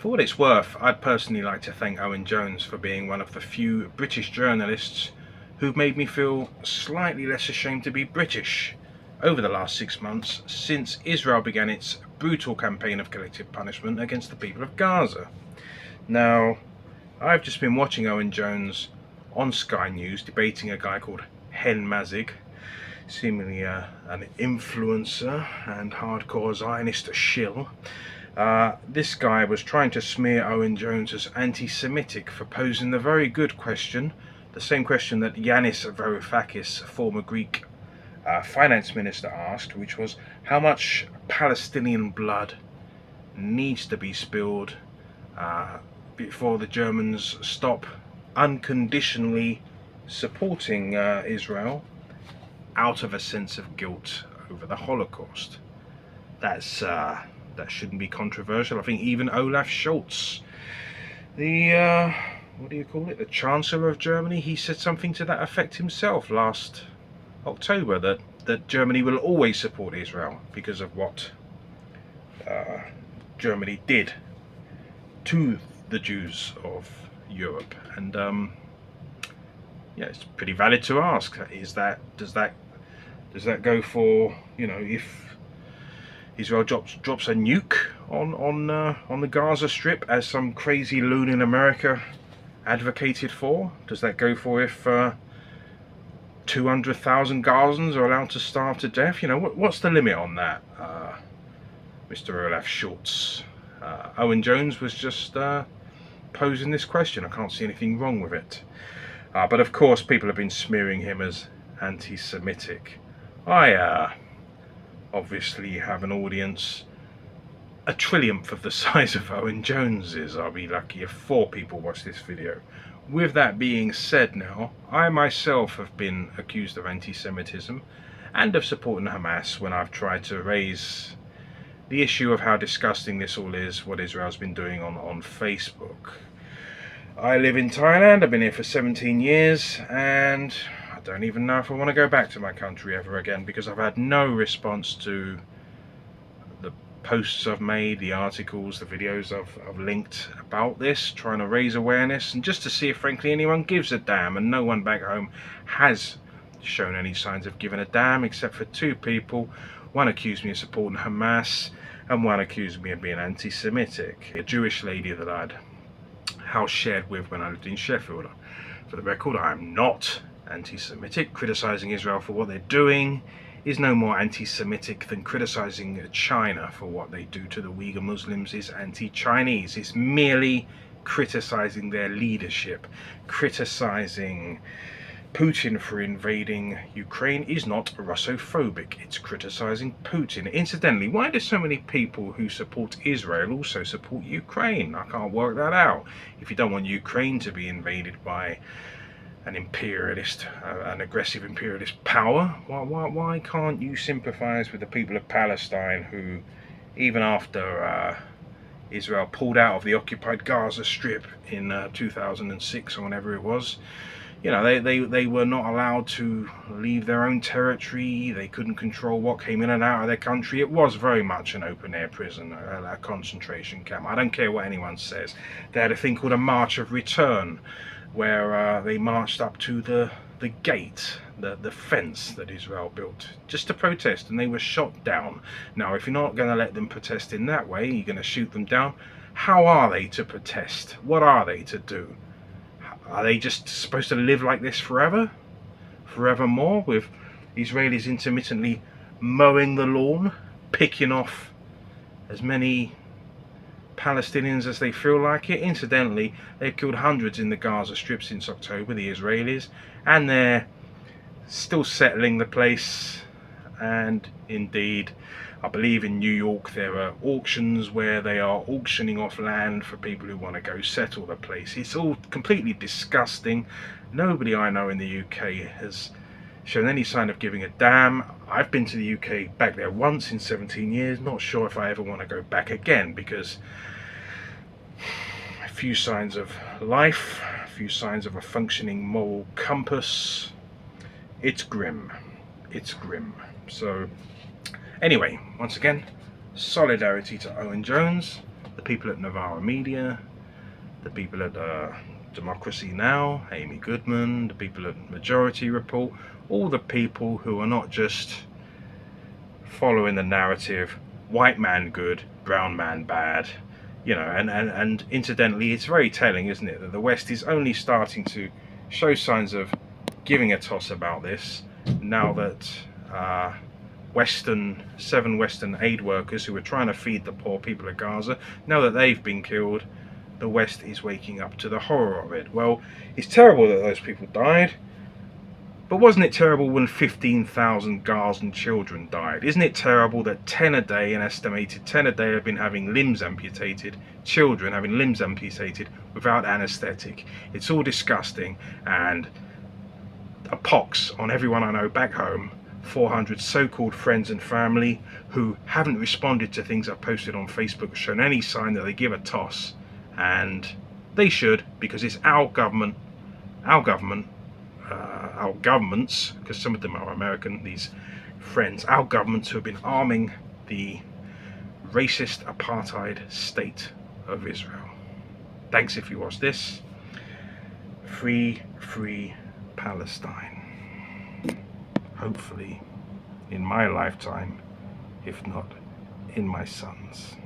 For what it's worth, I'd personally like to thank Owen Jones for being one of the few British journalists who've made me feel slightly less ashamed to be British over the last 6 months since Israel began its brutal campaign of collective punishment against the people of Gaza. Now, I've just been watching Owen Jones on Sky News debating a guy called Hen Mazig, seemingly an influencer and hardcore Zionist shill. This guy was trying to smear Owen Jones as anti-Semitic for posing the very good question, the same question that Yanis Varoufakis, former Greek finance minister, asked, which was how much Palestinian blood needs to be spilled before the Germans stop unconditionally supporting Israel out of a sense of guilt over the Holocaust. That shouldn't be controversial. I think even Olaf Scholz, the what do you call it, the Chancellor of Germany, he said something to that effect himself last October, that Germany will always support Israel because of what Germany did to the Jews of Europe. And yeah, it's pretty valid to ask, does that go for, you know, if Israel drops a nuke on the Gaza Strip, as some crazy loon in America advocated for? Does that go for if 200,000 Gazans are allowed to starve to death? You know, what's the limit on that, Mr. Olaf Scholz? Owen Jones was just posing this question. I can't see anything wrong with it. But of course, people have been smearing him as anti-Semitic. I obviously have an audience a trillionth of the size of Owen Jones's. I'll be lucky if 4 people watch this video. With that being said now, I myself have been accused of anti-Semitism and of supporting Hamas when I've tried to raise the issue of how disgusting this all is, what Israel's been doing on Facebook. I live in Thailand, I've been here for 17 years, and I don't even know if I want to go back to my country ever again, because I've had no response to the posts I've made, the articles, the videos I've linked about this, trying to raise awareness, and just to see if frankly anyone gives a damn, and no one back home has shown any signs of giving a damn, except for 2 people. One accused me of supporting Hamas, and one accused me of being anti-Semitic. A Jewish lady that I'd house shared with when I lived in Sheffield. For the record, I am not anti-Semitic. Criticising Israel for what they're doing is no more anti-Semitic than criticising China for what they do to the Uyghur Muslims is anti-Chinese. It's merely criticising their leadership. Criticising Putin for invading Ukraine is not Russophobic, it's criticising Putin. Incidentally, why do so many people who support Israel also support Ukraine? I can't work that out. If you don't want Ukraine to be invaded by an imperialist, an aggressive imperialist power, why can't you sympathise with the people of Palestine who, even after Israel pulled out of the occupied Gaza Strip in 2006 or whenever it was, you know, they were not allowed to leave their own territory. They couldn't control what came in and out of their country. It was very much an open-air prison, a concentration camp. I don't care what anyone says. They had a thing called a March of Return, where they marched up to the gate, the fence that Israel built, just to protest, and they were shot down. Now, if you're not going to let them protest in that way, you're going to shoot them down. How are they to protest? What are they to do? Are they just supposed to live like this forever? Forevermore, with Israelis intermittently mowing the lawn, picking off as many Palestinians as they feel like it? Incidentally, they've killed hundreds in the Gaza Strip since October, the Israelis, and they're still settling the place. And indeed, I believe in New York there are auctions where they are auctioning off land for people who want to go settle the place. It's all completely disgusting. Nobody I know in the UK has shown any sign of giving a damn. I've been to the UK, back there once in 17 years, not sure if I ever want to go back again, because a few signs of life, a few signs of a functioning moral compass. It's grim. It's grim. So anyway, once again, solidarity to Owen Jones, the people at Novara Media, the people at Democracy Now!, Amy Goodman, the people at Majority Report, all the people who are not just following the narrative, white man good, brown man bad, you know, and incidentally, it's very telling, isn't it, that the West is only starting to show signs of giving a toss about this now that seven Western aid workers who were trying to feed the poor people of Gaza, now that they've been killed, the West is waking up to the horror of it. Well, it's terrible that those people died, but wasn't it terrible when 15,000 Gazan children died? Isn't it terrible that 10 a day, an estimated 10 a day, have been having limbs amputated, children having limbs amputated without anaesthetic? It's all disgusting, and a pox on everyone I know back home, 400 so-called friends and family who haven't responded to things I've posted on Facebook, shown any sign that they give a toss, and they should, because it's our governments, because some of them are American, these friends, our governments who have been arming the racist apartheid state of Israel. Thanks if you watched this. Free Palestine. Hopefully in my lifetime, if not in my son's.